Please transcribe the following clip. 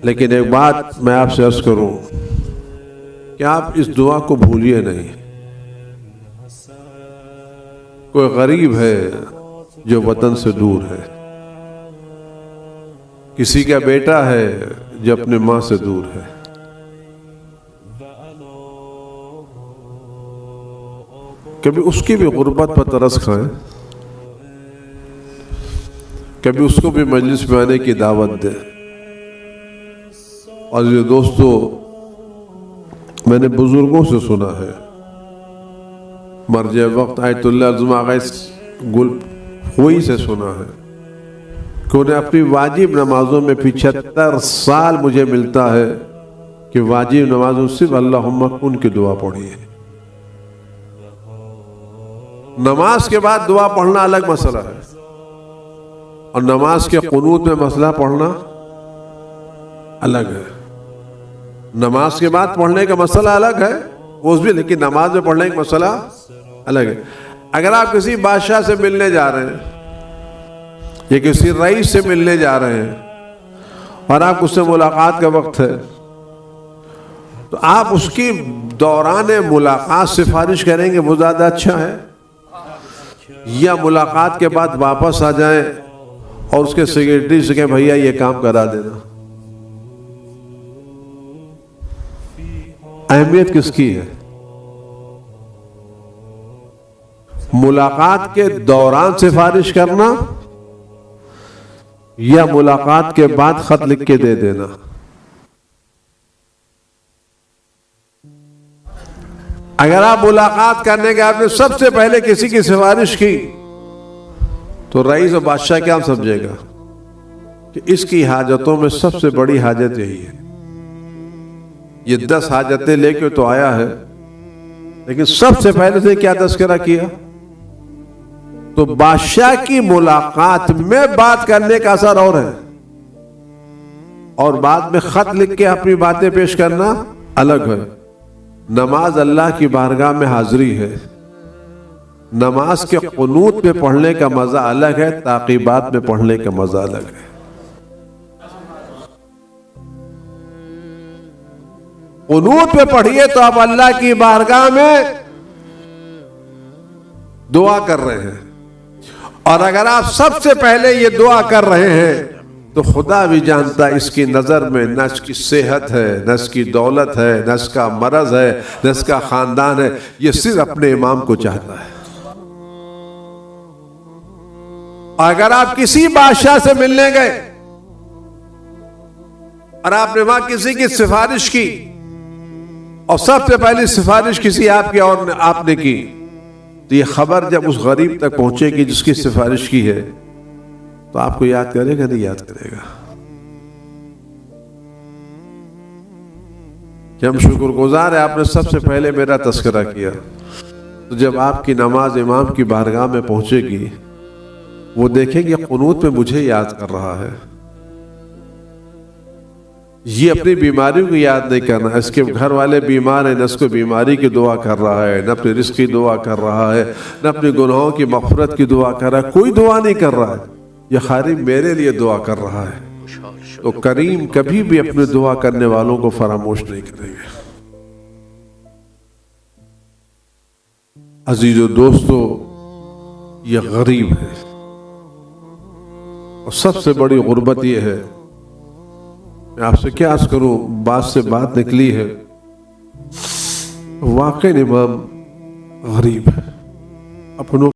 لیکن ایک بات میں آپ سے عرض کروں کہ آپ اس دعا کو بھولیے نہیں. کوئی غریب ہے جو وطن سے دور ہے، کسی کا بیٹا ہے جو اپنے ماں سے دور ہے، کبھی اس کی بھی غربت پر ترس کھائیں، کبھی اس کو بھی مجلس میں آنے کی دعوت دیں. اور یہ دوستو، میں نے بزرگوں سے سنا ہے، مرجع وقت آیت اللہ عظمہ غیث گل خوئی سے سنا ہے کہ انہیں اپنی واجب نمازوں میں 75 سال مجھے ملتا ہے کہ واجب نمازوں صرف اللہم کن کی دعا پڑھی ہے. نماز کے بعد دعا پڑھنا الگ مسئلہ ہے، اور نماز کے قنوت میں مسئلہ پڑھنا الگ ہے. نماز کے بعد پڑھنے کا مسئلہ الگ ہے وہ بھی، لیکن نماز میں پڑھنے کا مسئلہ الگ ہے. اگر آپ کسی بادشاہ سے ملنے جا رہے ہیں یا کسی رئیس سے ملنے جا رہے ہیں اور آپ اس سے ملاقات کا وقت ہے، تو آپ اس کی دوران ملاقات سفارش کریں گے وہ زیادہ اچھا ہے، یا ملاقات کے بعد واپس آ جائیں اور اس کے سیکریٹری سے کہیں بھیا یہ کام کرا دینا؟ اہمیت کس کی ہے؟ ملاقات کے دوران سفارش کرنا یا ملاقات کے بعد خط لکھ کے دے دینا؟ اگر آپ ملاقات کرنے کے آپ نے سب سے پہلے کسی کی سفارش کی تو رئیس و بادشاہ کیا سمجھے گا کہ اس کی حاجتوں میں سب سے بڑی حاجت یہی ہے. یہ 10 حاجتیں لے کے تو آیا ہے، لیکن سب سے پہلے سے کیا تذکرہ کیا؟ تو بادشاہ کی ملاقات میں بات کرنے کا اثر اور ہے، اور بعد میں خط لکھ کے اپنی باتیں پیش کرنا الگ ہے. نماز اللہ کی بارگاہ میں حاضری ہے. نماز کے قنوت میں پڑھنے کا مزہ الگ ہے، تعقیبات میں پڑھنے کا مزہ الگ ہے. قنوت میں پڑھیے تو آپ اللہ کی بارگاہ میں دعا کر رہے ہیں، اور اگر آپ سب سے پہلے یہ دعا کر رہے ہیں تو خدا بھی جانتا ہے اس کی نظر میں نہ اس کی صحت ہے، نہ اس کی دولت ہے، نہ اس کا مرض ہے، نہ اس کا خاندان ہے، یہ صرف اپنے امام کو چاہتا ہے. اگر آپ کسی بادشاہ سے ملنے گئے اور آپ نے وہاں کسی کی سفارش کی، اور سب سے پہلی سفارش کسی آپ کی اور آپ نے کی، تو یہ خبر جب اس غریب تک پہنچے گی جس کی سفارش کی ہے تو آپ کو یاد کرے گا نہیں یاد کرے گا؟ کہ ہم شکر گزار ہیں آپ نے سب سے پہلے میرا تذکرہ کیا. تو جب آپ کی نماز امام کی بارگاہ میں پہنچے گی وہ دیکھیں گے قنوت میں مجھے یاد کر رہا ہے. یہ اپنی بیماریوں کو یاد نہیں کرنا، اس کے گھر والے بیمار ہیں، نہ اس کو بیماری کی دعا کر رہا ہے، نہ اپنی رزق کی دعا کر رہا ہے، نہ اپنے گناہوں کی مغفرت کی دعا کر رہا ہے، کوئی دعا نہیں کر رہا ہے، یہ خالی میرے لیے دعا کر رہا ہے. تو کریم کبھی بھی اپنے دعا کرنے والوں کو فراموش نہیں کریں گے. عزیز و دوستو، یہ غریب ہے، اور سب سے بڑی غربت یہ ہے، میں آپ سے کیا عرض کروں، بات سے بات نکلی ہے، واقعی امام غریب ہے. اپنوں